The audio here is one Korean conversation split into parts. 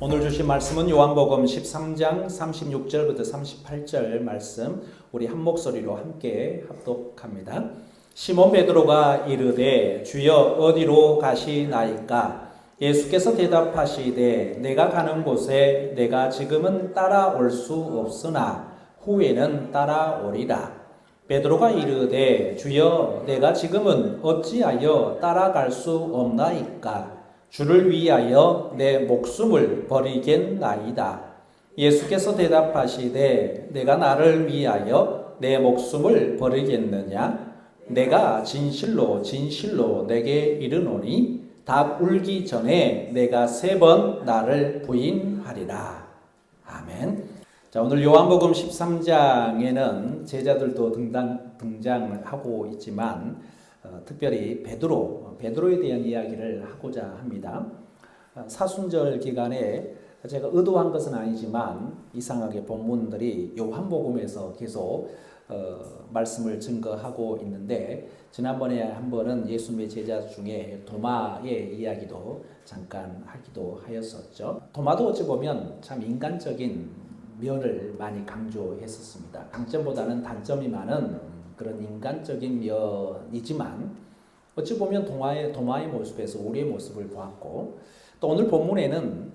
오늘 주신 말씀은 요한복음 13장 36절부터 38절 말씀 우리 한 목소리로 함께 합독합니다. 시몬 베드로가 이르되 주여 어디로 가시나이까? 예수께서 대답하시되 내가 가는 곳에 내가 지금은 따라올 수 없으나 후에는 따라오리라. 베드로가 이르되 주여 내가 지금은 어찌하여 따라갈 수 없나이까? 주를 위하여 내 목숨을 버리겠나이다. 예수께서 대답하시되 내가 나를 위하여 내 목숨을 버리겠느냐? 내가 진실로 진실로 내게 이르노니 닭 울기 전에 내가 3번 나를 부인하리라. 아멘. 자, 오늘 요한복음 13장에는 제자들도 등장하고 있지만 특별히 베드로에 대한 이야기를 하고자 합니다. 사순절 기간에 제가 의도한 것은 아니지만 이상하게 본문들이 요한복음에서 계속 말씀을 증거하고 있는데 지난번에 한 번은 예수님의 제자 중에 도마의 이야기도 잠깐 하기도 하였었죠. 도마도 어찌 보면 참 인간적인 면을 많이 강조했었습니다. 강점보다는 단점이 많은 그런 인간적인 면이지만 어찌 보면 도마의 모습에서 우리의 모습을 보았고 또 오늘 본문에는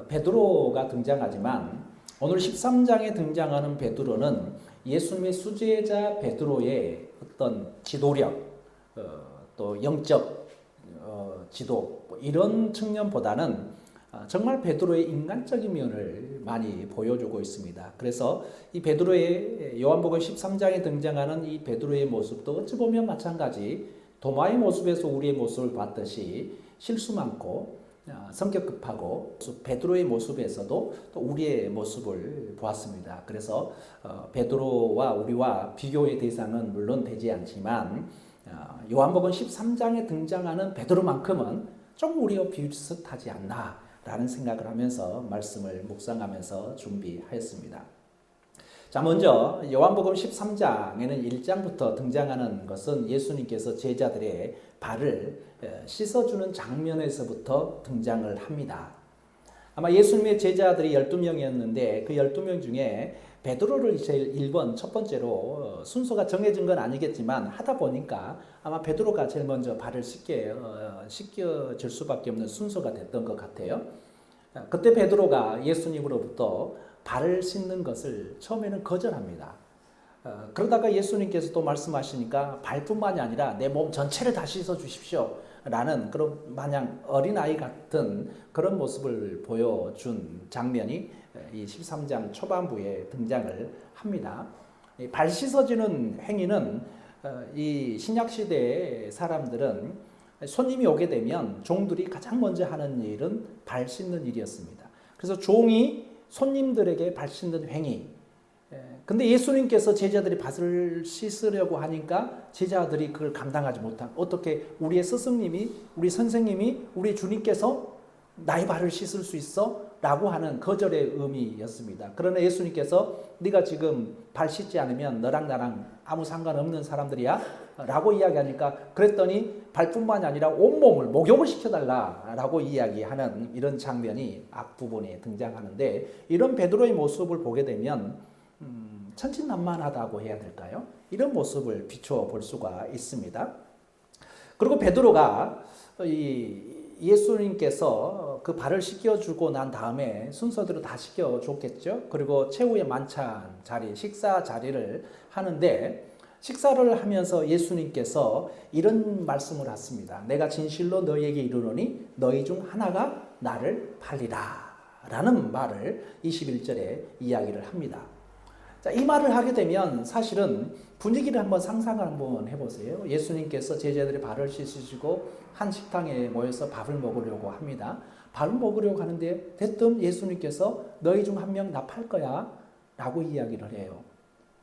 베드로가 등장하지만 오늘 13장에 등장하는 베드로는 예수님의 수제자 베드로의 어떤 지도력 또 영적 지도 이런 측면보다는 정말 베드로의 인간적인 면을 많이 보여주고 있습니다. 그래서 이 베드로의 요한복음 13장에 등장하는 이 베드로의 모습도 어찌 보면 마찬가지 도마의 모습에서 우리의 모습을 봤듯이 실수 많고 성격 급하고 베드로의 모습에서도 또 우리의 모습을 보았습니다. 그래서 베드로와 우리와 비교의 대상은 물론 되지 않지만 요한복음 13장에 등장하는 베드로만큼은 좀 우리와 비슷하지 않나 라는 생각을 하면서 말씀을 묵상하면서 준비하였습니다. 자, 먼저 요한복음 13장에는 1장부터 등장하는 것은 예수님께서 제자들의 발을 씻어주는 장면에서부터 등장을 합니다. 아마 예수님의 제자들이 12명이었는데 그 12명 중에 베드로를 제일 1번 첫 번째로 순서가 정해진 건 아니겠지만 하다 보니까 아마 베드로가 제일 먼저 발을 씻겨질 수밖에 없는 순서가 됐던 것 같아요. 그때 베드로가 예수님으로부터 발을 씻는 것을 처음에는 거절합니다. 그러다가 예수님께서 또 말씀하시니까 발뿐만이 아니라 내 몸 전체를 다 씻어 주십시오 라는 그런 마냥 어린아이 같은 그런 모습을 보여준 장면이 이 13장 초반부에 등장을 합니다. 발 씻어지는 행위는 이 신약시대의 사람들은 손님이 오게 되면 종들이 가장 먼저 하는 일은 발 씻는 일이었습니다. 그래서 종이 손님들에게 발 씻는 행위. 근데 예수님께서 제자들이 발을 씻으려고 하니까 제자들이 그걸 감당하지 못한 어떻게 우리의 스승님이 우리 선생님이 우리 주님께서 나의 발을 씻을 수 있어? 라고 하는 거절의 의미였습니다. 그러나 예수님께서 네가 지금 발 씻지 않으면 너랑 나랑 아무 상관없는 사람들이야? 라고 이야기하니까 그랬더니 발뿐만이 아니라 온몸을 목욕을 시켜달라 라고 이야기하는 이런 장면이 앞부분에 등장하는데 이런 베드로의 모습을 보게 되면 천진난만하다고 해야 될까요? 이런 모습을 비추어 볼 수가 있습니다. 그리고 베드로가 예수님께서 그 발을 씻겨주고 난 다음에 순서대로 다 씻겨줬겠죠. 그리고 최후의 만찬 자리, 식사 자리를 하는데 식사를 하면서 예수님께서 이런 말씀을 하십니다. 내가 진실로 너희에게 이르노니 너희 중 하나가 나를 팔리라 라는 말을 21절에 이야기를 합니다. 자, 이 말을 하게 되면 사실은 분위기를 한번 상상을 한번 해보세요. 예수님께서 제자들의 발을 씻으시고 한 식당에 모여서 밥을 먹으려고 합니다. 밥을 먹으려고 하는데 대뜸 예수님께서 너희 중 한 명 나 팔 거야 라고 이야기를 해요.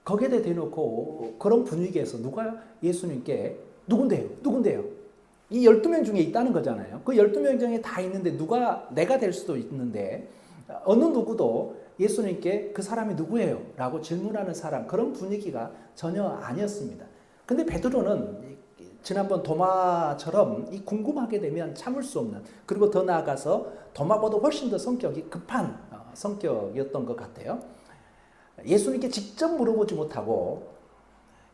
거기에 대놓고 그런 분위기에서 누가 예수님께 누군데요? 이 12명 중에 있다는 거잖아요. 그 12명 중에 다 있는데 누가 내가 될 수도 있는데 어느 누구도 예수님께 그 사람이 누구예요? 라고 질문하는 사람 그런 분위기가 전혀 아니었습니다. 근데 베드로는 지난번 도마처럼 이 궁금하게 되면 참을 수 없는, 그리고 더 나아가서 도마보다 훨씬 더 성격이 급한 성격이었던 것 같아요. 예수님께 직접 물어보지 못하고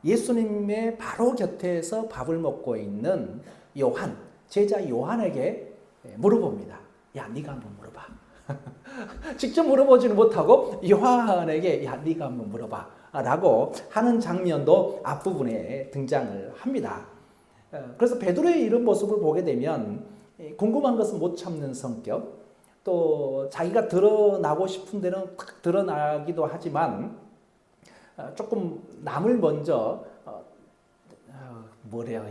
예수님의 바로 곁에서 밥을 먹고 있는 요한, 제자 요한에게 물어봅니다. 야, 네가 한번 물어봐. 직접 물어보지는 못하고 요한에게 야, 네가 한번 물어봐 라고 하는 장면도 앞부분에 등장을 합니다. 그래서 베드로의 이런 모습을 보게 되면 궁금한 것은 못 참는 성격, 또 자기가 드러나고 싶은 데는 탁 드러나기도 하지만 조금 남을 먼저 뭐래요,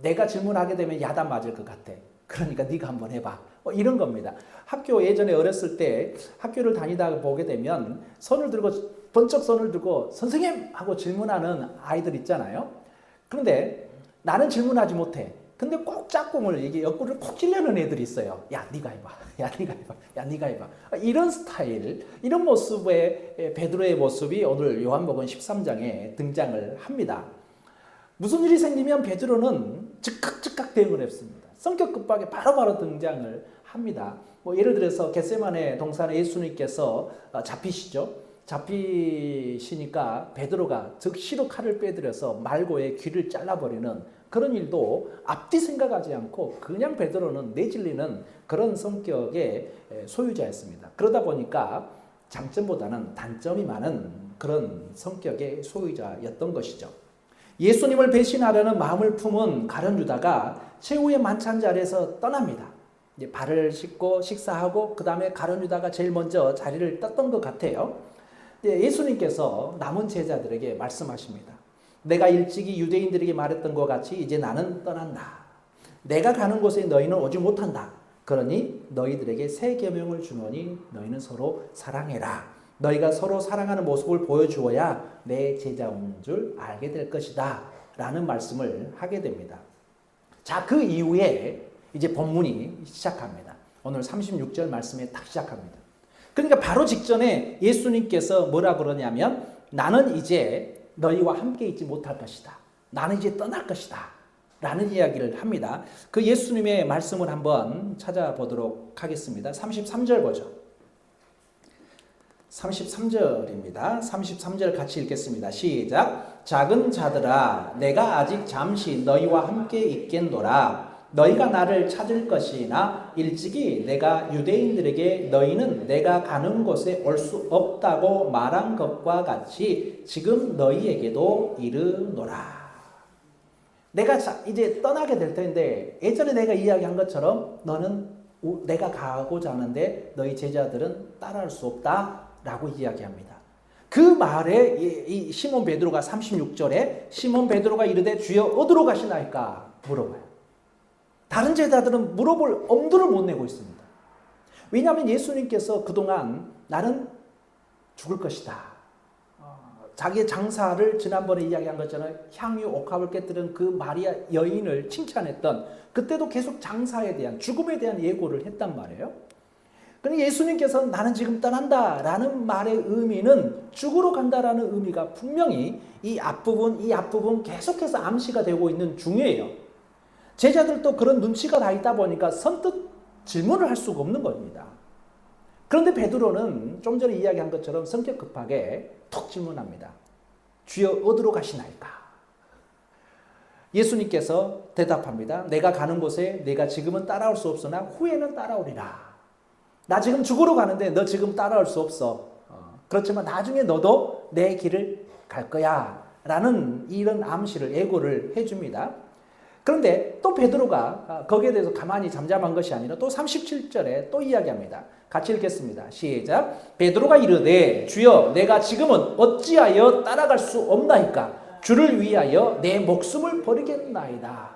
내가 질문하게 되면 야단 맞을 것 같아. 그러니까 네가 한번 해봐. 이런 겁니다. 학교 예전에 어렸을 때 학교를 다니다가 보게 되면 손을 들고 번쩍 손을 들고 선생님 하고 질문하는 아이들 있잖아요. 그런데 나는 질문하지 못해. 근데 꼭 짝꿍을 이게 옆구리를 콕 찔려는 애들이 있어요. 야, 네가 해봐. 야, 네가 해봐. 야, 네가 해봐. 이런 스타일, 이런 모습의 베드로의 모습이 오늘 요한복음 13장에 등장을 합니다. 무슨 일이 생기면 베드로는 즉각 대응을 했습니다. 성격 급하게 바로바로 등장을 합니다. 예를 들어서 겟세마네 동산에 예수님께서 잡히시니까 베드로가 즉시로 칼을 빼들여서 말고의 귀를 잘라버리는 그런 일도 앞뒤 생각하지 않고 그냥 베드로는 내질리는 그런 성격의 소유자였습니다. 그러다 보니까 장점보다는 단점이 많은 그런 성격의 소유자였던 것이죠. 예수님을 배신하려는 마음을 품은 가룟 유다가 최후의 만찬 자리에서 떠납니다. 이제 발을 씻고 식사하고 그 다음에 가룟 유다가 제일 먼저 자리를 떴던 것 같아요. 예수님께서 남은 제자들에게 말씀하십니다. 내가 일찍이 유대인들에게 말했던 것 같이 이제 나는 떠난다. 내가 가는 곳에 너희는 오지 못한다. 그러니 너희들에게 새 계명을 주노니 너희는 서로 사랑해라. 너희가 서로 사랑하는 모습을 보여주어야 내 제자인 줄 알게 될 것이다. 라는 말씀을 하게 됩니다. 자, 그 이후에 이제 본문이 시작합니다. 오늘 36절 말씀에 딱 시작합니다. 그러니까 바로 직전에 예수님께서 뭐라 그러냐면 나는 이제 너희와 함께 있지 못할 것이다. 나는 이제 떠날 것이다. 라는 이야기를 합니다. 그 예수님의 말씀을 한번 찾아보도록 하겠습니다. 33절 보죠. 33절입니다. 33절 같이 읽겠습니다. 시작. 작은 자들아 내가 아직 잠시 너희와 함께 있겠노라. 너희가 나를 찾을 것이나 일찍이 내가 유대인들에게 너희는 내가 가는 곳에 올 수 없다고 말한 것과 같이 지금 너희에게도 이르노라. 내가 이제 떠나게 될 텐데 예전에 내가 이야기한 것처럼 너는 내가 가고자 하는데 너희 제자들은 따라할 수 없다라고 이야기합니다. 그 말에 이 시몬 베드로가 36절에 시몬 베드로가 이르되 주여 어디로 가시나이까 물어봐요. 다른 제자들은 물어볼 엄두를 못 내고 있습니다. 왜냐하면 예수님께서 그동안 나는 죽을 것이다. 자기의 장사를 지난번에 이야기한 것처럼 향유 옥합을 깨뜨린 그 마리아 여인을 칭찬했던 그때도 계속 장사에 대한 죽음에 대한 예고를 했단 말이에요. 그러니까 예수님께서 나는 지금 떠난다라는 말의 의미는 죽으러 간다라는 의미가 분명히 이 앞부분 계속해서 암시가 되고 있는 중이에요. 제자들도 그런 눈치가 다 있다 보니까 선뜻 질문을 할 수가 없는 겁니다. 그런데 베드로는 좀 전에 이야기한 것처럼 성격 급하게 톡 질문합니다. 주여 어디로 가시나이까? 예수님께서 대답합니다. 내가 가는 곳에 내가 지금은 따라올 수 없으나 후에는 따라오리라. 나 지금 죽으러 가는데 너 지금 따라올 수 없어. 그렇지만 나중에 너도 내 길을 갈 거야. 라는 이런 암시를 예고를 해줍니다. 그런데 또 베드로가 거기에 대해서 가만히 잠잠한 것이 아니라 또 37절에 또 이야기합니다. 같이 읽겠습니다. 시작. 베드로가 이르되 주여 내가 지금은 어찌하여 따라갈 수 없나이까? 주를 위하여 내 목숨을 버리겠나이다.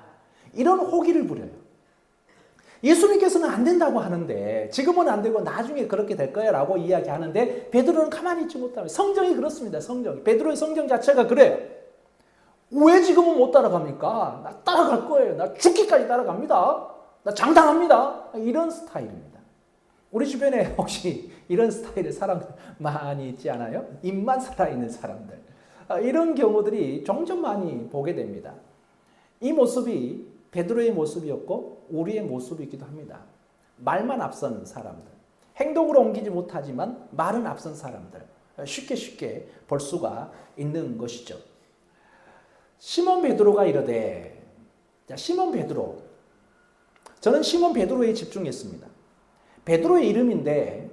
이런 호기를 부려요. 예수님께서는 안 된다고 하는데 지금은 안 되고 나중에 그렇게 될 거야 라고 이야기하는데 베드로는 가만히 있지 못하면 성경이 그렇습니다. 성경이. 베드로의 성경 자체가 그래요. 왜 지금은 못 따라갑니까? 나 따라갈 거예요. 나 죽기까지 따라갑니다. 나 장담합니다. 이런 스타일입니다. 우리 주변에 혹시 이런 스타일의 사람들 많이 있지 않아요? 입만 살아있는 사람들. 이런 경우들이 종종 많이 보게 됩니다. 이 모습이 베드로의 모습이었고 우리의 모습이기도 합니다. 말만 앞선 사람들, 행동으로 옮기지 못하지만 말은 앞선 사람들, 쉽게 볼 수가 있는 것이죠. 시몬 베드로가 이르되, 자, 시몬 베드로, 저는 시몬 베드로에 집중했습니다. 베드로의 이름인데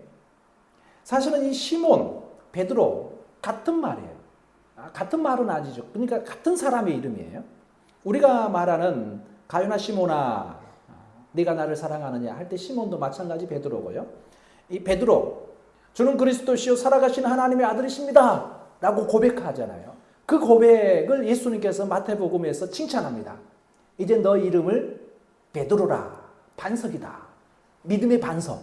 사실은 이 시몬, 베드로 같은 말이에요. 같은 말은 아니죠. 그러니까 같은 사람의 이름이에요. 우리가 말하는 가요나 시몬아 네가 나를 사랑하느냐 할 때 시몬도 마찬가지 베드로고요. 이 베드로, 주는 그리스도시요 살아가신 하나님의 아들이십니다 라고 고백하잖아요. 그 고백을 예수님께서 마태복음에서 칭찬합니다. 이제 너 이름을 베드로라, 반석이다, 믿음의 반석.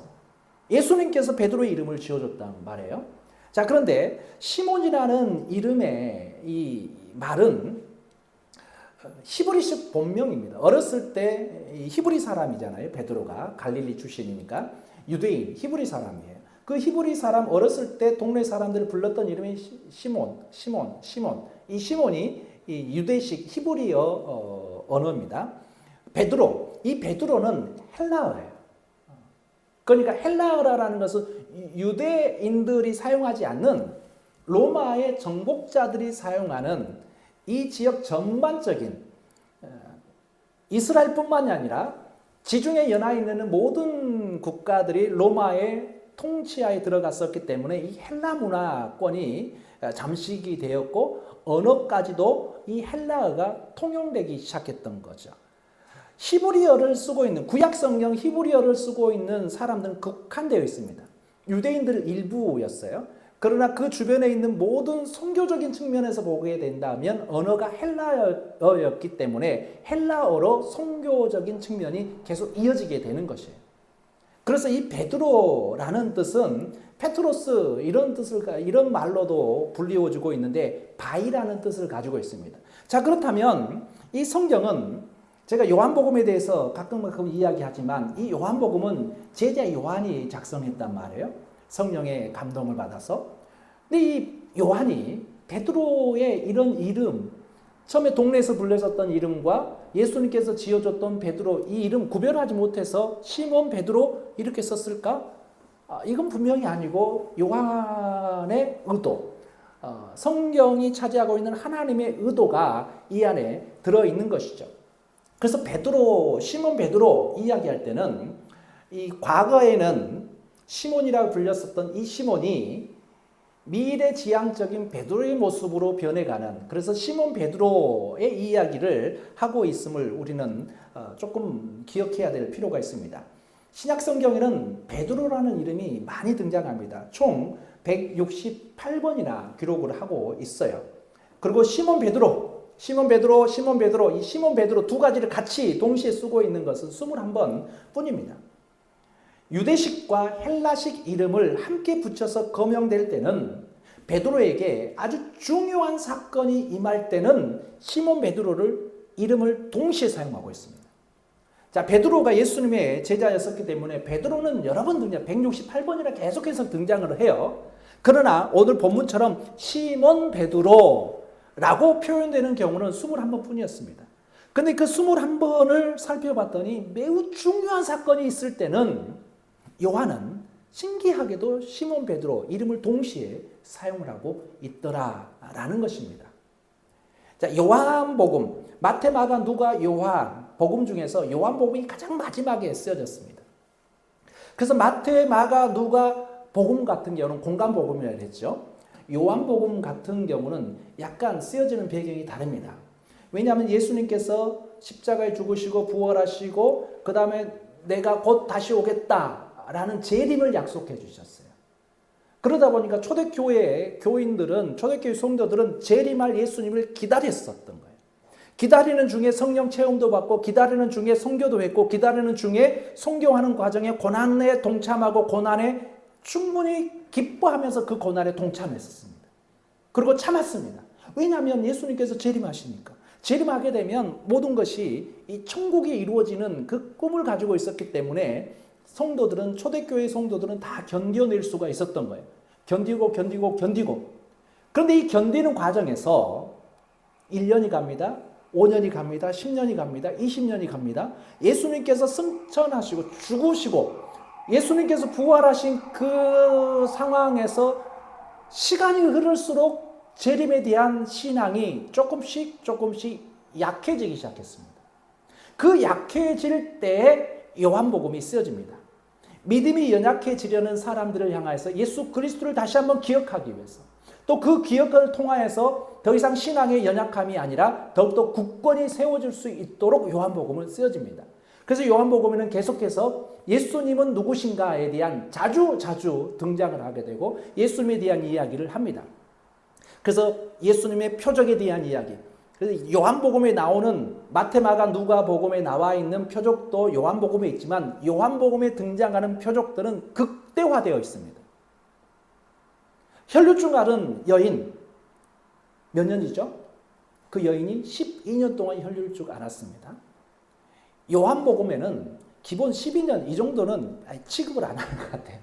예수님께서 베드로의 이름을 지어줬다는 말이에요. 자, 그런데 시몬이라는 이름의 이 말은 히브리식 본명입니다. 어렸을 때 히브리 사람이잖아요. 베드로가 갈릴리 출신이니까 유대인, 히브리 사람이에요. 그 히브리 사람 어렸을 때 동네 사람들을 불렀던 이름이 시몬. 이 시몬이 이 유대식 히브리어 언어입니다. 베드로, 이 베드로는 헬라어예요. 그러니까 헬라어라는 것은 유대인들이 사용하지 않는 로마의 정복자들이 사용하는 이 지역 전반적인 이스라엘뿐만이 아니라 지중해 연안에 있는 모든 국가들이 로마의 통치하에 들어갔었기 때문에 이 헬라 문화권이 잠식이 되었고 언어까지도 이 헬라어가 통용되기 시작했던 거죠. 히브리어를 쓰고 있는 구약 성경 히브리어를 쓰고 있는 사람들은 국한되어 있습니다. 유대인들 일부였어요. 그러나 그 주변에 있는 모든 선교적인 측면에서 보게 된다면 언어가 헬라어였기 때문에 헬라어로 선교적인 측면이 계속 이어지게 되는 것이에요. 그래서 이 베드로라는 뜻은 페트로스 이런 말로도 불리워지고 있는데 바이라는 뜻을 가지고 있습니다. 자, 그렇다면 이 성경은 제가 요한복음에 대해서 가끔 이야기하지만 이 요한복음은 제자 요한이 작성했단 말이에요. 성령의 감동을 받아서. 근데 이 요한이 베드로의 이런 이름, 처음에 동네에서 불렸었던 이름과 예수님께서 지어줬던 베드로 이 이름 구별하지 못해서 시몬 베드로 이렇게 썼을까? 이건 분명히 아니고 요한의 의도, 성경이 차지하고 있는 하나님의 의도가 이 안에 들어있는 것이죠. 그래서 베드로, 시몬 베드로 이야기할 때는 이 과거에는 시몬이라고 불렸었던 이 시몬이 미래지향적인 베드로의 모습으로 변해가는, 그래서 시몬 베드로의 이야기를 하고 있음을 우리는 조금 기억해야 될 필요가 있습니다. 신약 성경에는 베드로라는 이름이 많이 등장합니다. 총 168번이나 기록을 하고 있어요. 그리고 시몬 베드로 이 시몬 베드로 두 가지를 같이 동시에 쓰고 있는 것은 21번 뿐입니다. 유대식과 헬라식 이름을 함께 붙여서 거명될 때는 베드로에게 아주 중요한 사건이 임할 때는 시몬 베드로를 이름을 동시에 사용하고 있습니다. 자, 베드로가 예수님의 제자였었기 때문에 베드로는 여러 번 등장, 168번이나 계속해서 등장을 해요. 그러나 오늘 본문처럼 시몬 베드로라고 표현되는 경우는 21번 뿐이었습니다. 근데 그 21번을 살펴봤더니 매우 중요한 사건이 있을 때는 요한은 신기하게도 시몬 베드로 이름을 동시에 사용을 하고 있더라라는 것입니다. 자, 요한복음, 마태, 마가, 누가, 요한 복음 중에서 요한복음이 가장 마지막에 쓰여졌습니다. 그래서 마태, 마가, 누가 복음 같은 경우는 공간복음이라고 했죠. 요한복음 같은 경우는 약간 쓰여지는 배경이 다릅니다. 왜냐하면 예수님께서 십자가에 죽으시고 부활하시고 그 다음에 내가 곧 다시 오겠다라는 재림을 약속해 주셨어요. 그러다 보니까 초대교회 교인들은, 초대교회 성도들은 재림할 예수님을 기다렸었던 거예요. 기다리는 중에 성령 체험도 받고, 기다리는 중에 선교도 했고, 기다리는 중에 선교하는 과정에 고난에 동참하고, 고난에 충분히 기뻐하면서 그 고난에 동참했었습니다. 그리고 참았습니다. 왜냐하면 예수님께서 재림하시니까. 재림하게 되면 모든 것이 이 천국이 이루어지는 그 꿈을 가지고 있었기 때문에 성도들은, 초대교회 성도들은 다 견뎌낼 수가 있었던 거예요. 견디고. 그런데 이 견디는 과정에서 1년이 갑니다. 5년이 갑니다. 10년이 갑니다. 20년이 갑니다. 예수님께서 승천하시고 죽으시고 예수님께서 부활하신 그 상황에서 시간이 흐를수록 재림에 대한 신앙이 조금씩 약해지기 시작했습니다. 그 약해질 때에 요한복음이 쓰여집니다. 믿음이 연약해지려는 사람들을 향해서 예수 그리스도를 다시 한번 기억하기 위해서 또 그 기억을 통하여서 더 이상 신앙의 연약함이 아니라 더욱더 굳건히 세워질 수 있도록 요한복음은 쓰여집니다. 그래서 요한복음에는 계속해서 예수님은 누구신가에 대한 자주 등장을 하게 되고 예수님에 대한 이야기를 합니다. 그래서 예수님의 표적에 대한 이야기, 그래서 요한복음에 나오는 마태, 마가, 누가 복음에 나와 있는 표적도 요한복음에 있지만 요한복음에 등장하는 표적들은 극대화되어 있습니다. 혈류증 앓은 여인 몇 년이죠? 그 여인이 12년 동안 혈류증 앓았습니다. 요한복음에는 기본 12년 이 정도는 취급을 안 하는 것 같아요.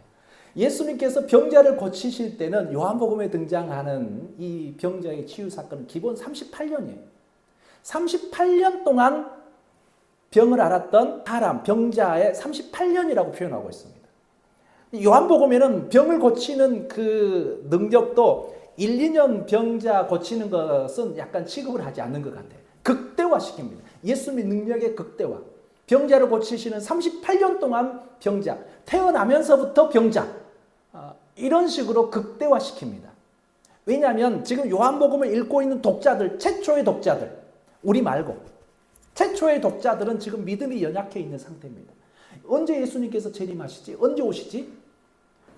예수님께서 병자를 고치실 때는 요한복음에 등장하는 이 병자의 치유 사건은 기본 38년이에요. 38년 동안 병을 앓았던 사람, 병자의 38년이라고 표현하고 있습니다. 요한복음에는 병을 고치는 그 능력도 1, 2년 병자 고치는 것은 약간 취급을 하지 않는 것 같아요. 극대화시킵니다. 예수님의 능력의 극대화. 병자를 고치시는 38년 동안 병자, 태어나면서부터 병자, 이런 식으로 극대화시킵니다. 왜냐하면 지금 요한복음을 읽고 있는 독자들, 최초의 독자들, 우리 말고 최초의 독자들은 지금 믿음이 연약해 있는 상태입니다. 언제 예수님께서 재림하시지? 언제 오시지?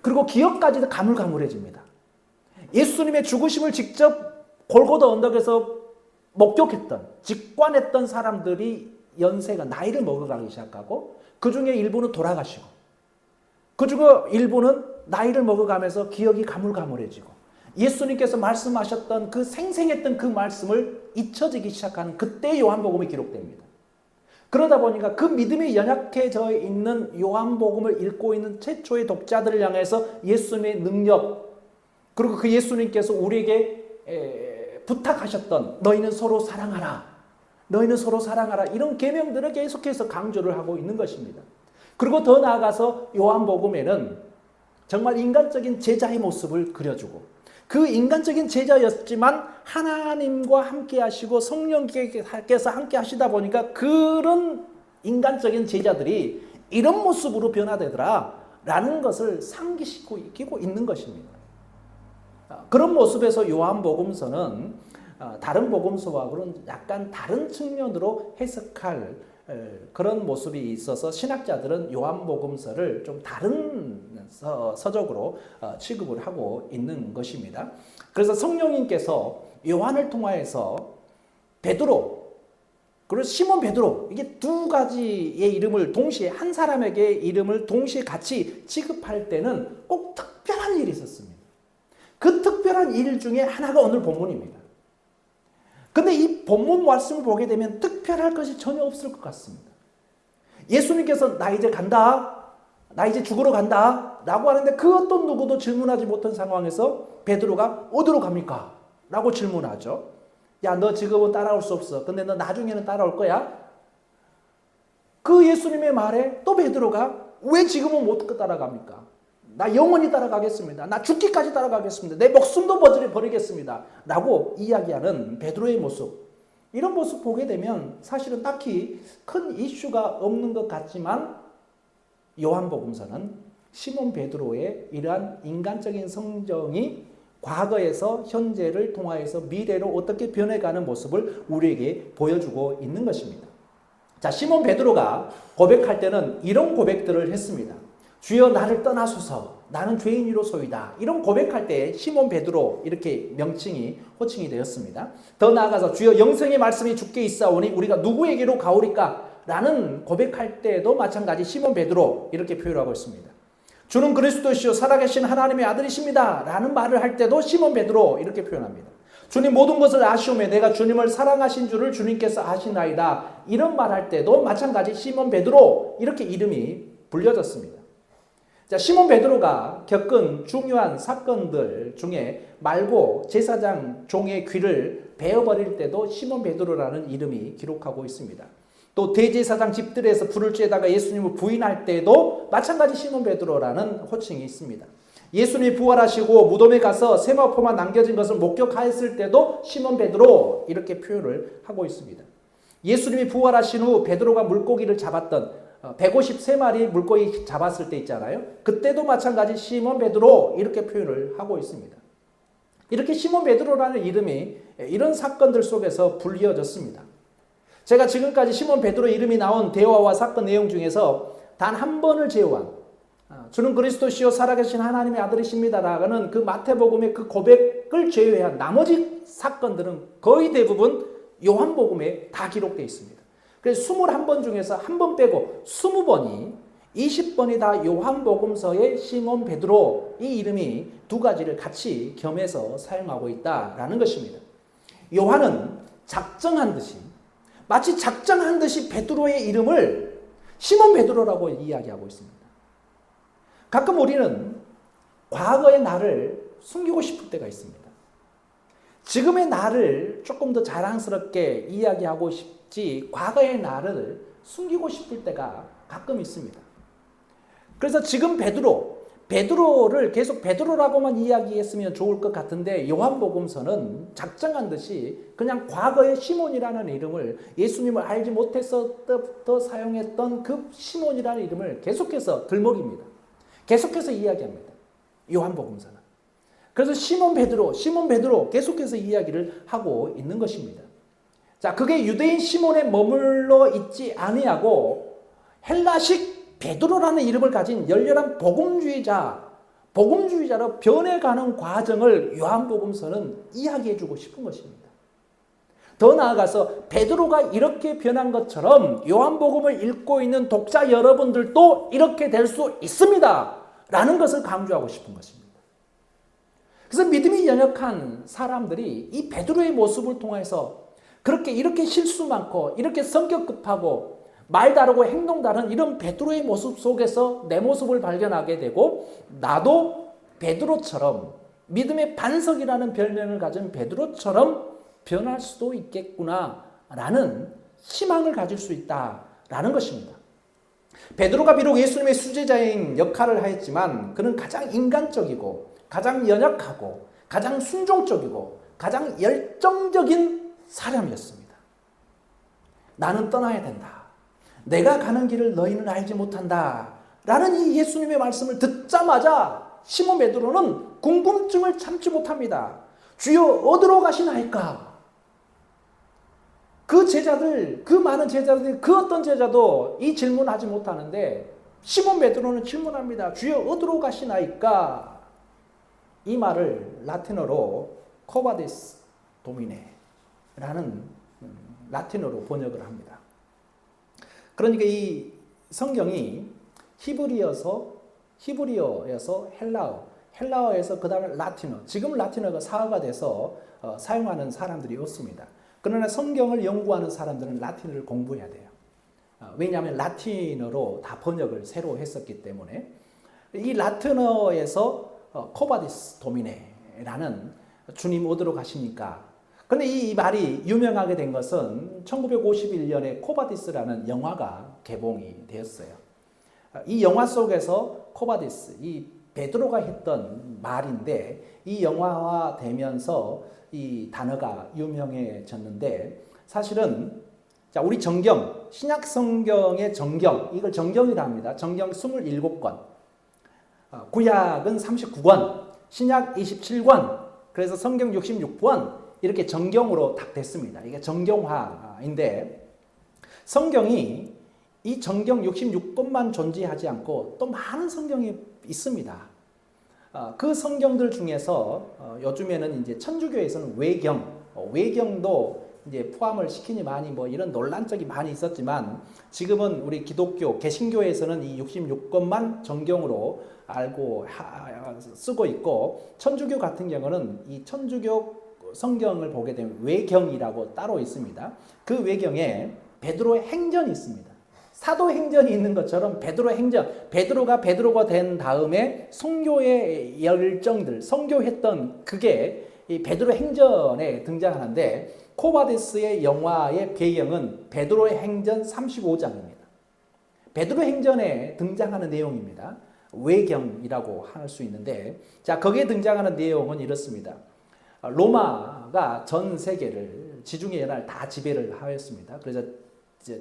그리고 기억까지도 가물가물해집니다. 예수님의 죽으심을 직접 골고다 언덕에서 목격했던, 직관했던 사람들이 연세가 나이를 먹어가기 시작하고 그 중에 일부는 돌아가시고 그 중에 일부는 나이를 먹어가면서 기억이 가물가물해지고 예수님께서 말씀하셨던 그 생생했던 그 말씀을 잊혀지기 시작하는 그때 요한복음이 기록됩니다. 그러다 보니까 그 믿음이 연약해져 있는 요한복음을 읽고 있는 최초의 독자들을 향해서 예수님의 능력, 그리고 그 예수님께서 우리에게 부탁하셨던 너희는 서로 사랑하라, 너희는 서로 사랑하라, 이런 계명들을 계속해서 강조를 하고 있는 것입니다. 그리고 더 나아가서 요한복음에는 정말 인간적인 제자의 모습을 그려주고 그 인간적인 제자였지만 하나님과 함께 하시고 성령께서 함께 하시다 보니까 그런 인간적인 제자들이 이런 모습으로 변화되더라 라는 것을 상기시키고 있는 것입니다. 그런 모습에서 요한복음서는 다른 복음서하고는 약간 다른 측면으로 해석할 그런 모습이 있어서 신학자들은 요한복음서를 좀 다른 서적으로 취급을 하고 있는 것입니다. 그래서 성령님께서 요한을 통하여서 베드로 그리고 시몬 베드로, 이게 두 가지의 이름을 동시에, 한 사람에게 이름을 동시에 같이 취급할 때는 꼭 특별한 일이 있었습니다. 그 특별한 일 중에 하나가 오늘 본문입니다. 근데 이 본문 말씀을 보게 되면 특별할 것이 전혀 없을 것 같습니다. 예수님께서 나 이제 간다, 나 이제 죽으러 간다 라고 하는데 그 어떤 누구도 질문하지 못한 상황에서 베드로가 어디로 갑니까? 라고 질문하죠. 야, 너 지금은 따라올 수 없어. 근데 너 나중에는 따라올 거야? 그 예수님의 말에 또 베드로가 왜 지금은 못 따라갑니까? 나 영원히 따라가겠습니다. 나 죽기까지 따라가겠습니다. 내 목숨도 버리겠습니다. 라고 이야기하는 베드로의 모습. 이런 모습 보게 되면 사실은 딱히 큰 이슈가 없는 것 같지만 요한복음서는 시몬 베드로의 이러한 인간적인 성정이 과거에서 현재를 통하여서 미래로 어떻게 변해가는 모습을 우리에게 보여주고 있는 것입니다. 자, 시몬 베드로가 고백할 때는 이런 고백들을 했습니다. 주여 나를 떠나소서, 나는 죄인이로소이다. 이런 고백할 때 시몬 베드로 이렇게 호칭이 되었습니다. 더 나아가서 주여 영생의 말씀이 주께 있사오니 우리가 누구에게로 가오리까? 라는 고백할 때도 마찬가지 시몬 베드로 이렇게 표현하고 있습니다. 주는 그리스도시요 살아계신 하나님의 아들이십니다. 라는 말을 할 때도 시몬 베드로 이렇게 표현합니다. 주님 모든 것을 아시오매 내가 주님을 사랑하신 줄을 주님께서 아시나이다. 이런 말할 때도 마찬가지 시몬 베드로 이렇게 이름이 불려졌습니다. 자, 시몬 베드로가 겪은 중요한 사건들 중에 말고 제사장 종의 귀를 베어버릴 때도 시몬 베드로라는 이름이 기록하고 있습니다. 또 대제사장 집들에서 불을 쬐다가 예수님을 부인할 때도 마찬가지 시몬 베드로라는 호칭이 있습니다. 예수님이 부활하시고 무덤에 가서 세마포만 남겨진 것을 목격하였을 때도 시몬 베드로 이렇게 표현을 하고 있습니다. 예수님이 부활하신 후 베드로가 물고기를 잡았던 153마리 물고기 잡았을 때 있잖아요. 그때도 마찬가지 시몬 베드로 이렇게 표현을 하고 있습니다. 이렇게 시몬 베드로라는 이름이 이런 사건들 속에서 불리어졌습니다. 제가 지금까지 시몬 베드로 이름이 나온 대화와 사건 내용 중에서 단 한 번을 제외한 주는 그리스도시요 살아계신 하나님의 아들이십니다라는 그 마태복음의 그 고백을 제외한 나머지 사건들은 거의 대부분 요한복음에 다 기록되어 있습니다. 그래서 21번 중에서 한 번 빼고 20번이 20번이 다 요한복음서의 시몬 베드로 이 이름이 두 가지를 같이 겸해서 사용하고 있다라는 것입니다. 요한은 작정한 듯이 마치 작정한 듯이 베드로의 이름을 시몬 베드로라고 이야기하고 있습니다. 가끔 우리는 과거의 나를 숨기고 싶을 때가 있습니다. 지금의 나를 조금 더 자랑스럽게 이야기하고 싶지 과거의 나를 숨기고 싶을 때가 가끔 있습니다. 그래서 지금 베드로를 계속 베드로라고만 이야기했으면 좋을 것 같은데 요한복음서는 작정한 듯이 그냥 과거의 시몬이라는 이름을 예수님을 알지 못해서 때부터 사용했던 그 시몬이라는 이름을 계속해서 들먹입니다. 계속해서 이야기합니다. 요한복음서는. 그래서 시몬 베드로 계속해서 이야기를 하고 있는 것입니다. 자, 그게 유대인 시몬에 머물러 있지 아니하고 헬라식 베드로라는 이름을 가진 열렬한 복음주의자로 변해가는 과정을 요한복음서는 이야기해주고 싶은 것입니다. 더 나아가서 베드로가 이렇게 변한 것처럼 요한복음을 읽고 있는 독자 여러분들도 이렇게 될 수 있습니다. 라는 것을 강조하고 싶은 것입니다. 그래서 믿음이 연약한 사람들이 이 베드로의 모습을 통해서 이렇게 실수 많고 이렇게 성격 급하고 말 다르고 행동 다른 이런 베드로의 모습 속에서 내 모습을 발견하게 되고 나도 베드로처럼 믿음의 반석이라는 별명을 가진 베드로처럼 변할 수도 있겠구나라는 희망을 가질 수 있다라는 것입니다. 베드로가 비록 예수님의 수제자인 역할을 하였지만 그는 가장 인간적이고 가장 연약하고 가장 순종적이고 가장 열정적인 사람이었습니다. 나는 떠나야 된다. 내가 가는 길을 너희는 알지 못한다. 라는 이 예수님의 말씀을 듣자마자 시몬 베드로는 궁금증을 참지 못합니다. 주여 어디로 가시나이까? 그 많은 제자들이 그 어떤 제자도 이 질문하지 못하는데 시몬 베드로는 질문합니다. 주여 어디로 가시나이까? 이 말을 라틴어로 코바디스 도미네라는 라틴어로 번역을 합니다. 그러니까 이 성경이 히브리어에서 헬라어에서 그 다음에 라틴어, 지금 라틴어가 사화가 돼서 사용하는 사람들이 없습니다. 그러나 성경을 연구하는 사람들은 라틴어를 공부해야 돼요. 왜냐하면 라틴어로 다 번역을 새로 했었기 때문에 이 라틴어에서 코바디스 도미네라는 주님 어디로 가십니까? 그런데 이 말이 유명하게 된 것은 1951년에 코바디스라는 영화가 개봉이 되었어요. 이 영화 속에서 코바디스, 이 베드로가 했던 말인데 이 영화화 되면서 이 단어가 유명해졌는데 사실은 자, 우리 정경, 신약 성경의 정경, 이걸 정경이라 합니다. 정경 27권, 구약은 39권, 신약 27권, 그래서 성경 66권 이렇게 정경으로 딱 됐습니다. 이게 정경화인데 성경이 이 정경 66권만 존재하지 않고 또 많은 성경이 있습니다. 그 성경들 중에서 요즘에는 이제 천주교에서는 외경도 이제 포함을 시키니 많이 뭐 이런 논란적이 많이 있었지만 지금은 우리 기독교 개신교에서는 이 66권만 정경으로 알고 쓰고 있고 천주교 같은 경우는 이 천주교 성경을 보게 되면 외경이라고 따로 있습니다. 그 외경에 베드로의 행전이 있습니다. 사도행전이 있는 것처럼 베드로가 된 다음에 선교의 열정들, 선교했던 그게 이 베드로 행전에 등장하는데, 코바데스의 영화의 배경은 베드로의 행전 35장입니다. 베드로 행전에 등장하는 내용입니다. 외경이라고 할 수 있는데, 자, 거기에 등장하는 내용은 이렇습니다. 로마가 전 세계를 지중해 연안을 다 지배를 하였습니다. 그래서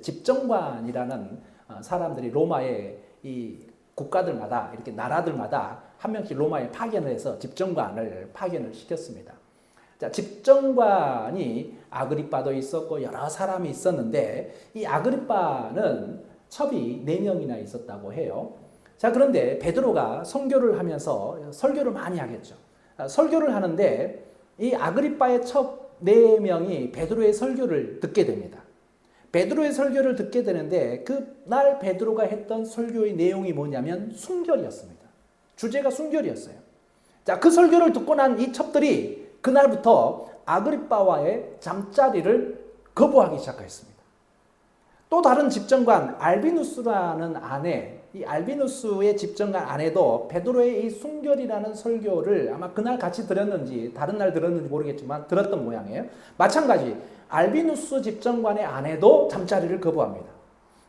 집정관이라는 사람들이 로마의 이 국가들마다, 이렇게 나라들마다 한 명씩 로마에 파견을 해서 집정관을 파견을 시켰습니다. 자, 집정관이 아그리빠도 있었고 여러 사람이 있었는데, 이 아그리빠는 첩이 4명이나 있었다고 해요. 자, 그런데 베드로가 선교를 하면서 설교를 많이 하겠죠. 설교를 하는데 이 아그리빠의 첩 4명이 베드로의 설교를 듣게 됩니다. 베드로의 설교를 듣게 되는데, 그날 베드로가 했던 설교의 내용이 뭐냐면 순결이었습니다. 주제가 순결이었어요. 자, 그 설교를 듣고 난 이 첩들이 그날부터 아그리빠와의 잠자리를 거부하기 시작했습니다. 또 다른 집정관 알비누스라는 아내, 이 알비누스의 집정관 아내도 베드로의 이 순결이라는 설교를 아마 그날 같이 들었는지 다른 날 들었는지 모르겠지만 들었던 모양이에요. 마찬가지 알비누스 집정관의 아내도 잠자리를 거부합니다.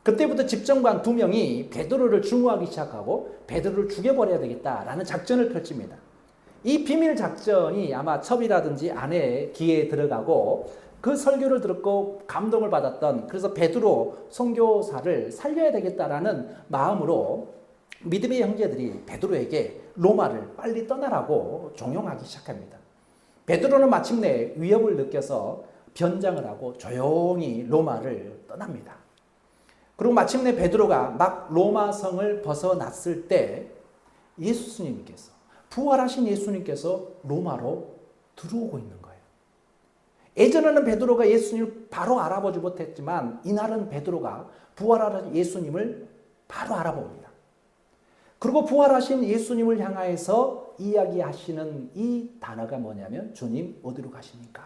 그때부터 집정관 2명이 베드로를 증오하기 시작하고 베드로를 죽여버려야 되겠다라는 작전을 펼칩니다. 이 비밀 작전이 아마 첩이라든지 아내의 귀에 들어가고, 그 설교를 듣고 감동을 받았던, 그래서 베드로 선교사를 살려야 되겠다라는 마음으로 믿음의 형제들이 베드로에게 로마를 빨리 떠나라고 종용하기 시작합니다. 베드로는 마침내 위협을 느껴서 변장을 하고 조용히 로마를 떠납니다. 그리고 마침내 베드로가 막 로마 성을 벗어났을 때 예수님께서, 부활하신 예수님께서 로마로 들어오고 있는 거예요. 예전에는 베드로가 예수님을 바로 알아보지 못했지만 이날은 베드로가 부활하신 예수님을 바로 알아봅니다. 그리고 부활하신 예수님을 향하여서 이야기하시는 이 단어가 뭐냐면, 주님 어디로 가십니까?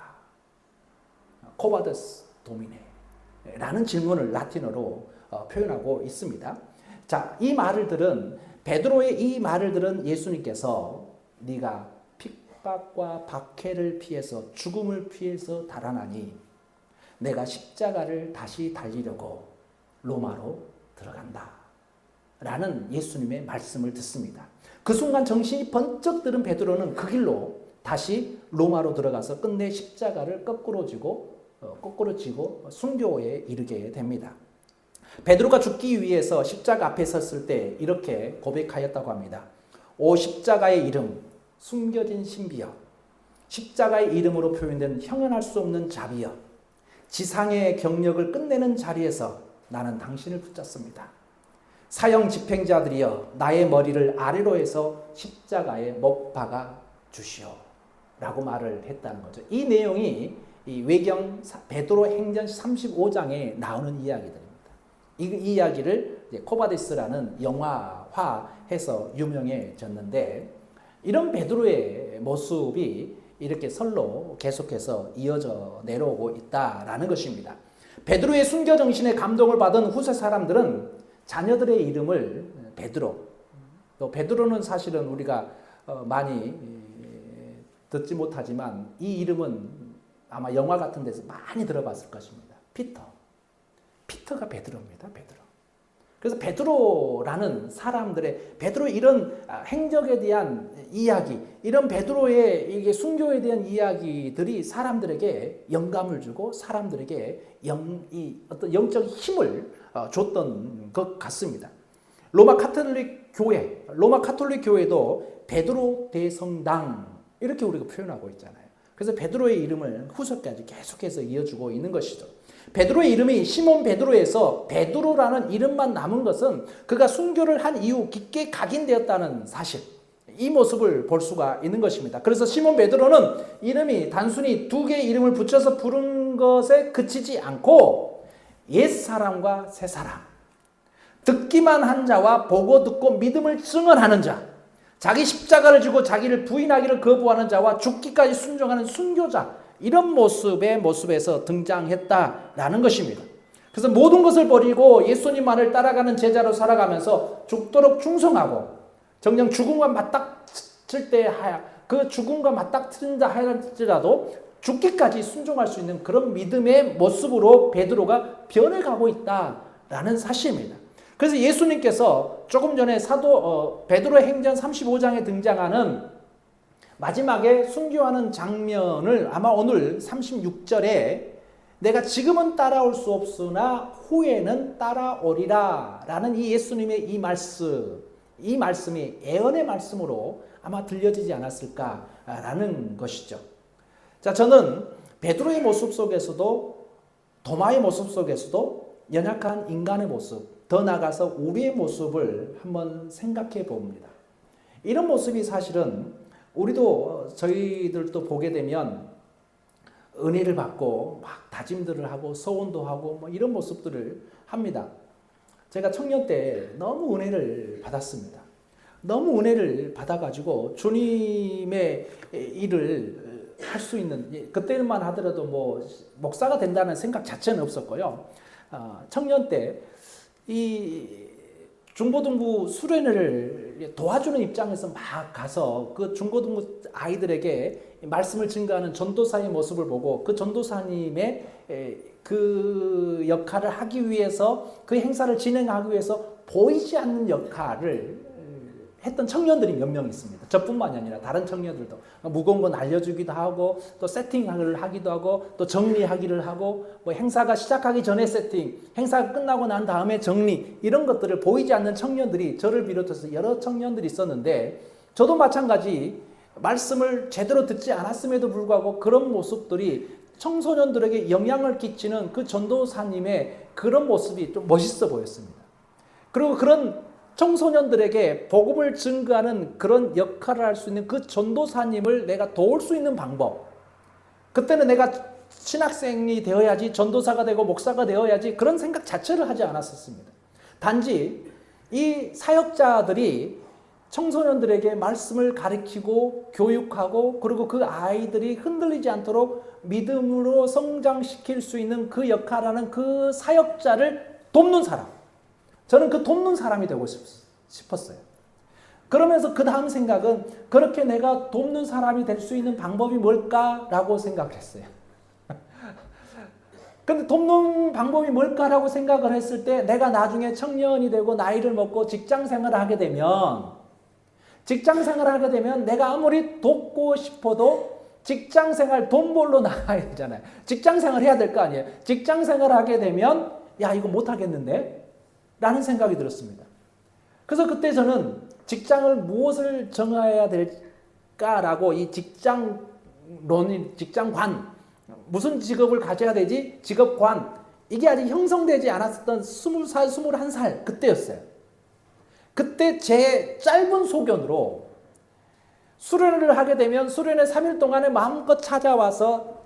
코바데스 도미네 라는 질문을 라틴어로 표현하고 있습니다. 자, 이 말을 들은 베드로의 이 말을 들은 예수님께서, 네가 핍박과 박해를 피해서 죽음을 피해서 달아나니 내가 십자가를 다시 달리려고 로마로 들어간다 라는 예수님의 말씀을 듣습니다. 그 순간 정신이 번쩍 들은 베드로는 그 길로 다시 로마로 들어가서 끝내 십자가를 거꾸로 지고 순교에 이르게 됩니다. 베드로가 죽기 위해서 십자가 앞에 섰을 때 이렇게 고백하였다고 합니다. 오 십자가의 이름, 숨겨진 신비여, 십자가의 이름으로 표현된 형언할 수 없는 자비여, 지상의 경력을 끝내는 자리에서 나는 당신을 붙잡습니다. 사형 집행자들이여, 나의 머리를 아래로 해서 십자가에 못 박아 주시오 라고 말을 했다는 거죠. 이 내용이 이 외경 베드로 행전 35장에 나오는 이야기들입니다. 이 이야기를 이제 코바데스라는 영화화해서 유명해졌는데, 이런 베드로의 모습이 이렇게 설로 계속해서 이어져 내려오고 있다라는 것입니다. 베드로의 순교 정신에 감동을 받은 후세 사람들은 자녀들의 이름을 베드로, 또 베드로는 사실은 우리가 많이 듣지 못하지만 이 이름은 아마 영화 같은 데서 많이 들어봤을 것입니다. 피터가 베드로입니다. 베드로. 그래서 베드로라는 사람들의, 베드로의 이런 행적에 대한 이야기, 이런 베드로의 이게 순교에 대한 이야기들이 사람들에게 영감을 주고 사람들에게 어떤 영적 힘을 줬던 것 같습니다. 로마 카톨릭 교회도 베드로 대성당 이렇게 우리가 표현하고 있잖아요. 그래서 베드로의 이름을 후세까지 계속해서 이어주고 있는 것이죠. 베드로의 이름이 시몬 베드로에서 베드로라는 이름만 남은 것은 그가 순교를 한 이후 깊게 각인되었다는 사실, 이 모습을 볼 수가 있는 것입니다. 그래서 시몬 베드로는 이름이 단순히 2개의 이름을 붙여서 부른 것에 그치지 않고 옛사람과 새사람, 듣기만 한 자와 보고 듣고 믿음을 증언하는 자, 자기 십자가를 지고 자기를 부인하기를 거부하는 자와 죽기까지 순종하는 순교자, 이런 모습에서 등장했다라는 것입니다. 그래서 모든 것을 버리고 예수님만을 따라가는 제자로 살아가면서 죽도록 충성하고 정녕 죽음과 맞닥칠 때 그 죽음과 맞닥뜨린다 할지라도 죽기까지 순종할 수 있는 그런 믿음의 모습으로 베드로가 변해가고 있다라는 사실입니다. 그래서 예수님께서 조금 전에 베드로의 행전 35장에 등장하는 마지막에 순교하는 장면을 아마 오늘 36절에 내가 지금은 따라올 수 없으나 후에는 따라오리라 라는 이 예수님의 이 말씀이 예언의 말씀으로 아마 들려지지 않았을까라는 것이죠. 자, 저는 베드로의 모습 속에서도 도마의 모습 속에서도 연약한 인간의 모습, 더 나아가서 우리의 모습을 한번 생각해 봅니다. 이런 모습이 사실은 우리도 저희들도 보게 되면 은혜를 받고 막 다짐들을 하고 소원도 하고 뭐 이런 모습들을 합니다. 제가 청년 때 너무 은혜를 받았습니다. 너무 은혜를 받아가지고 주님의 일을 할 수 있는, 그때만 하더라도 뭐 목사가 된다는 생각 자체는 없었고요. 청년 때 이 중고등부 수련회를 도와주는 입장에서 막 가서 그 중고등부 아이들에게 말씀을 증거하는 전도사의 모습을 보고 그 전도사님의 그 역할을 하기 위해서, 그 행사를 진행하기 위해서 보이지 않는 역할을 했던 청년들이 몇 명 있습니다. 저뿐만이 아니라 다른 청년들도 무거운 건 알려주기도 하고 또 세팅을 하기도 하고 또 정리하기를 하고 뭐 행사가 시작하기 전에 세팅, 행사가 끝나고 난 다음에 정리, 이런 것들을 보이지 않는 청년들이 저를 비롯해서 여러 청년들이 있었는데, 저도 마찬가지 말씀을 제대로 듣지 않았음에도 불구하고 그런 모습들이 청소년들에게 영향을 끼치는 그 전도사님의 그런 모습이 좀 멋있어 보였습니다. 그리고 그런 청소년들에게 복음을 증거하는 그런 역할을 할 수 있는 그 전도사님을 내가 도울 수 있는 방법, 그때는 내가 신학생이 되어야지, 전도사가 되고 목사가 되어야지, 그런 생각 자체를 하지 않았었습니다. 단지 이 사역자들이 청소년들에게 말씀을 가르치고 교육하고, 그리고 그 아이들이 흔들리지 않도록 믿음으로 성장시킬 수 있는 그 역할하는 그 사역자를 돕는 사람, 저는 그 돕는 사람이 되고 싶었어요. 그러면서 그 다음 생각은, 그렇게 내가 돕는 사람이 될 수 있는 방법이 뭘까라고 생각을 했어요. 근데 돕는 방법이 뭘까라고 생각을 했을 때, 내가 나중에 청년이 되고 나이를 먹고 직장 생활을 하게 되면 내가 아무리 돕고 싶어도 직장 생활 돈 벌러 나가야 되잖아요. 직장 생활 해야 될 거 아니에요. 직장 생활을 하게 되면 야, 이거 못 하겠는데? 라는 생각이 들었습니다. 그래서 그때 저는 직장을 무엇을 정해야 될까라고, 이 직장관, 무슨 직업을 가져야 되지? 직업관, 이게 아직 형성되지 않았었던 20살, 21살 그때였어요. 그때 제 짧은 소견으로 수련회를 하게 되면 수련회 3일 동안에 마음껏 찾아가서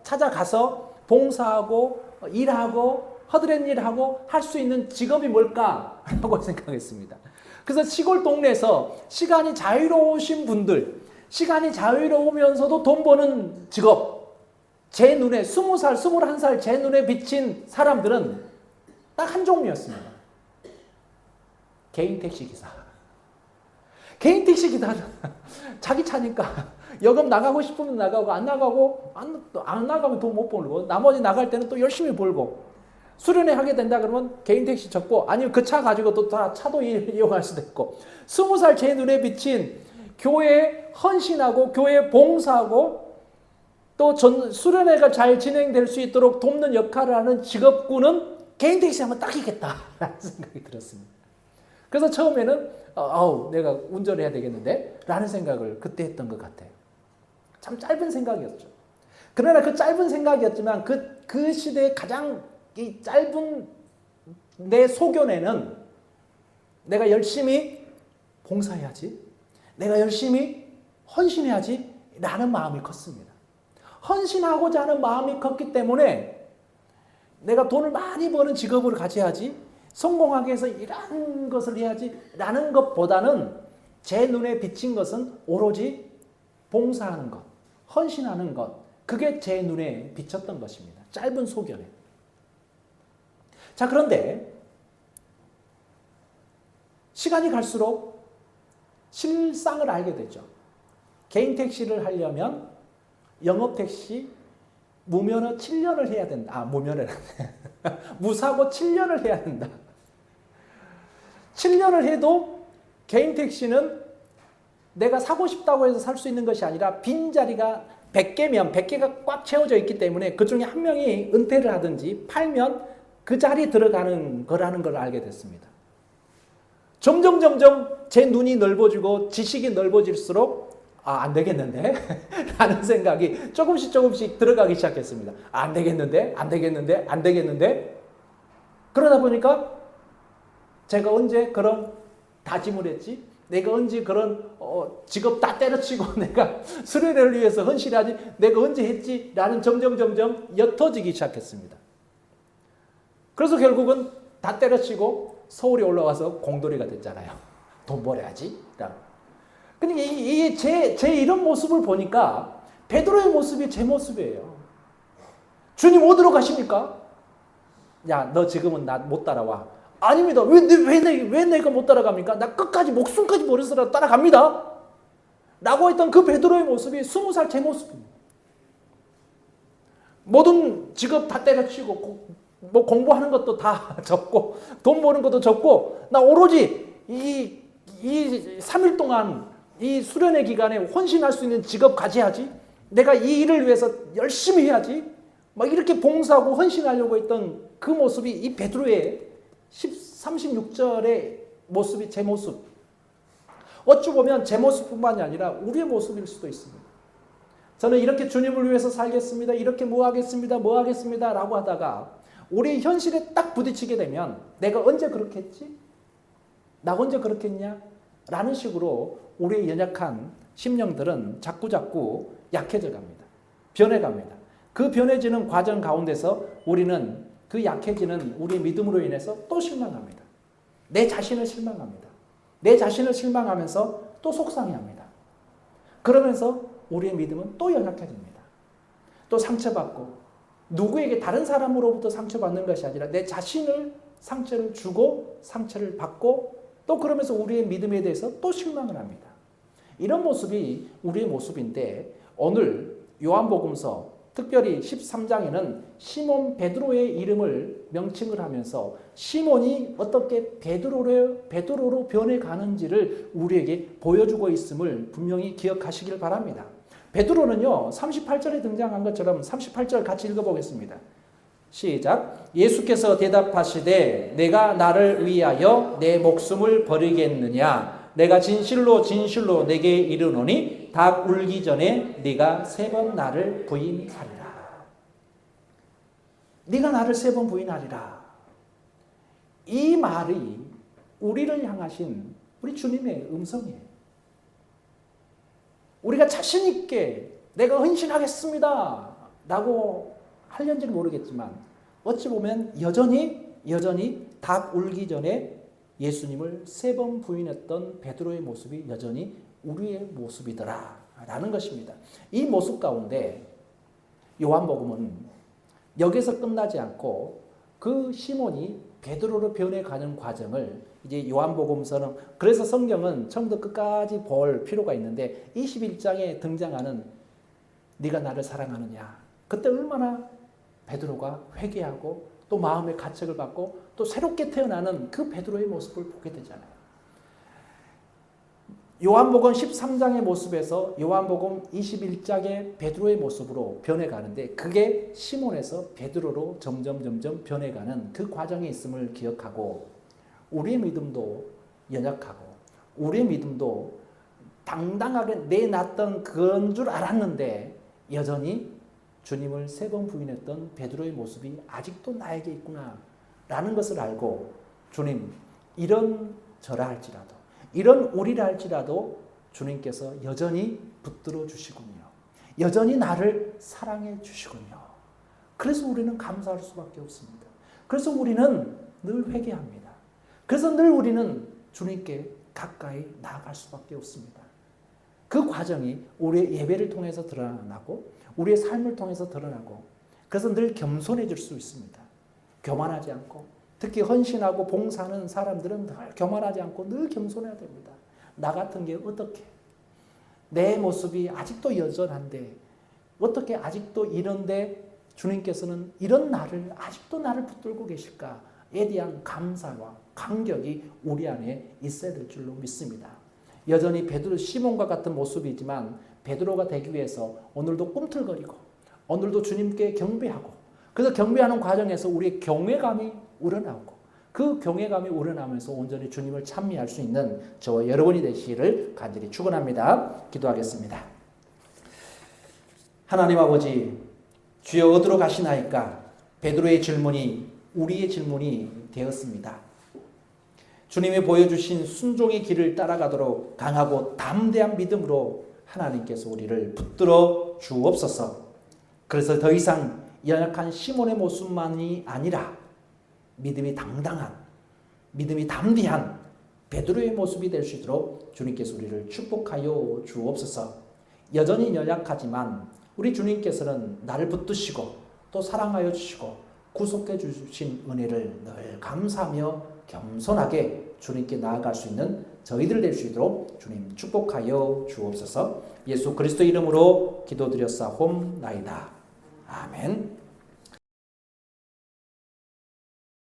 봉사하고 일하고 허드렛 일하고 할 수 있는 직업이 뭘까라고 생각했습니다. 그래서 시골 동네에서 시간이 자유로우신 분들, 시간이 자유로우면서도 돈 버는 직업, 제 눈에 20살, 21살 제 눈에 비친 사람들은 딱 한 종류였습니다. 개인 택시 기사. 개인 택시 기사는 자기 차니까 여금 나가고 싶으면 나가고 안 나가면 돈 못 벌고, 나머지 나갈 때는 또 열심히 벌고, 수련회 하게 된다 그러면 개인 택시 접고, 아니면 그 차 가지고 또 다 차도 이용할 수도 있고, 20살 제 눈에 비친 교회에 헌신하고 교회에 봉사하고 또 수련회가 잘 진행될 수 있도록 돕는 역할을 하는 직업군은 개인 택시 하면 딱이겠다라는 생각이 들었습니다. 그래서 처음에는 내가 운전해야 되겠는데 라는 생각을 그때 했던 것 같아요. 참 짧은 생각이었죠. 그러나 그 짧은 생각이었지만 그 시대의 가장 이 짧은 내 소견에는 내가 열심히 봉사해야지, 내가 열심히 헌신해야지 라는 마음이 컸습니다. 헌신하고자 하는 마음이 컸기 때문에 내가 돈을 많이 버는 직업을 가져야지, 성공하기 위해서 이런 것을 해야지 라는 것보다는 제 눈에 비친 것은 오로지 봉사하는 것, 헌신하는 것, 그게 제 눈에 비쳤던 것입니다. 짧은 소견에. 자, 그런데 시간이 갈수록 실상을 알게 되죠. 개인 택시를 하려면 영업 택시 무면허 7년을 해야 된다. 무면허 무사고 7년을 해야 된다. 7년을 해도 개인 택시는 내가 사고 싶다고 해서 살 수 있는 것이 아니라 빈자리가 100개면 100개가 꽉 채워져 있기 때문에 그 중에 한 명이 은퇴를 하든지 팔면 그 자리에 들어가는 거라는 걸 알게 됐습니다. 점점 제 눈이 넓어지고 지식이 넓어질수록 안 되겠는데? 라는 생각이 조금씩 들어가기 시작했습니다. 안 되겠는데? 그러다 보니까 제가 언제 그런 다짐을 했지? 내가 언제 그런 직업 다 때려치고 내가 수련회를 위해서 헌신하지? 내가 언제 했지? 라는 점점 옅어지기 시작했습니다. 그래서 결국은 다 때려치고 서울에 올라와서 공돌이가 됐잖아요. 돈 벌어야지. 근데 이게 제 이런 모습을 보니까 베드로의 모습이 제 모습이에요. 주님 어디로 가십니까? 야, 너 지금은 나 못 따라와. 아닙니다. 왜 내가 못 따라갑니까? 나 끝까지 목숨까지 버려서라도 따라갑니다. 라고 했던 그 베드로의 모습이 20살 제 모습입니다. 모든 직업 다 때려치고 뭐 공부하는 것도 다 접고 돈 버는 것도 접고 나 오로지 이 3일 동안 이 수련회 기간에 헌신할 수 있는 직업 가져야지. 내가 이 일을 위해서 열심히 해야지. 막 이렇게 봉사하고 헌신하려고 했던 그 모습이 이 베드로의 36절의 모습이 제 모습. 어찌 보면 제 모습뿐만이 아니라 우리의 모습일 수도 있습니다. 저는 이렇게 주님을 위해서 살겠습니다. 이렇게 뭐 하겠습니다. 라고 하다가 우리 현실에 딱 부딪히게 되면 내가 언제 그렇게 했지? 나 언제 그렇게 했냐? 라는 식으로 우리의 연약한 심령들은 자꾸 약해져 갑니다. 변해갑니다. 그 변해지는 과정 가운데서 우리는 그 약해지는 우리의 믿음으로 인해서 또 실망합니다. 내 자신을 실망합니다. 내 자신을 실망하면서 또 속상해합니다. 그러면서 우리의 믿음은 또 연약해집니다. 또 상처받고 누구에게 다른 사람으로부터 상처받는 것이 아니라 내 자신을 상처를 주고 상처를 받고 또 그러면서 우리의 믿음에 대해서 또 실망을 합니다. 이런 모습이 우리의 모습인데 오늘 요한복음서 특별히 13장에는 시몬 베드로의 이름을 명칭을 하면서 시몬이 어떻게 베드로로 변해가는지를 우리에게 보여주고 있음을 분명히 기억하시길 바랍니다. 베드로는요 38절에 등장한 것처럼 38절 같이 읽어보겠습니다. 시작. 예수께서 대답하시되 내가 나를 위하여 내 목숨을 버리겠느냐? 내가 진실로 내게 이르노니 닭 울기 전에 네가 3번 나를 부인하리라. 네가 나를 3번 부인하리라. 이 말이 우리를 향하신 우리 주님의 음성이에요. 우리가 자신 있게 내가 헌신하겠습니다 라고 하려는지는 모르겠지만 어찌 보면 여전히 닭 울기 전에 예수님을 3번 부인했던 베드로의 모습이 여전히 우리의 모습이더라 라는 것입니다. 이 모습 가운데 요한복음은 여기서 끝나지 않고 그 시몬이 베드로로 변해가는 과정을 이제 요한복음서는 그래서 성경은 처음부터 끝까지 볼 필요가 있는데 21장에 등장하는 네가 나를 사랑하느냐 그때 얼마나 베드로가 회개하고 또 마음의 가책을 받고 또 새롭게 태어나는 그 베드로의 모습을 보게 되잖아요. 요한복음 13장의 모습에서 요한복음 21장의 베드로의 모습으로 변해가는데 그게 시몬에서 베드로로 점점 변해가는 그 과정에 있음을 기억하고 우리의 믿음도 연약하고 우리의 믿음도 당당하게 내놨던 그런 줄 알았는데 여전히 주님을 3번 부인했던 베드로의 모습이 아직도 나에게 있구나 라는 것을 알고 주님 이런 저라 할지라도 이런 우리라 할지라도 주님께서 여전히 붙들어 주시군요. 여전히 나를 사랑해 주시군요. 그래서 우리는 감사할 수밖에 없습니다. 그래서 우리는 늘 회개합니다. 그래서 늘 우리는 주님께 가까이 나아갈 수밖에 없습니다. 그 과정이 우리의 예배를 통해서 드러나고 우리의 삶을 통해서 드러나고 그래서 늘 겸손해질 수 있습니다. 교만하지 않고 특히 헌신하고 봉사하는 사람들은 늘 교만하지 않고 늘 겸손해야 됩니다. 나 같은 게 어떻게? 내 모습이 아직도 여전한데 어떻게 아직도 이런데 주님께서는 이런 나를 아직도 나를 붙들고 계실까에 대한 감사와 감격이 우리 안에 있어야 될 줄로 믿습니다. 여전히 베드로 시몬과 같은 모습이지만 베드로가 되기 위해서 오늘도 꿈틀거리고 오늘도 주님께 경배하고 그래서 경배하는 과정에서 우리의 경외감이 우러나오고 그 경외감이 우러나오면서 온전히 주님을 찬미할 수 있는 저와 여러분이 되시기를 간절히 축원합니다. 기도하겠습니다. 하나님 아버지, 주여 어디로 가시나이까? 베드로의 질문이 우리의 질문이 되었습니다. 주님이 보여주신 순종의 길을 따라가도록 강하고 담대한 믿음으로 하나님께서 우리를 붙들어 주옵소서. 그래서 더 이상 연약한 시몬의 모습만이 아니라 믿음이 당당한, 믿음이 담대한 베드로의 모습이 될 수 있도록 주님께서 우리를 축복하여 주옵소서. 여전히 연약하지만 우리 주님께서는 나를 붙드시고 또 사랑하여 주시고 구속해 주신 은혜를 늘 감사하며 겸손하게 주님께 나아갈 수 있는 저희들 될 수 있도록 주님 축복하여 주옵소서. 예수 그리스도 이름으로 기도드렸사옵나이다. 아멘.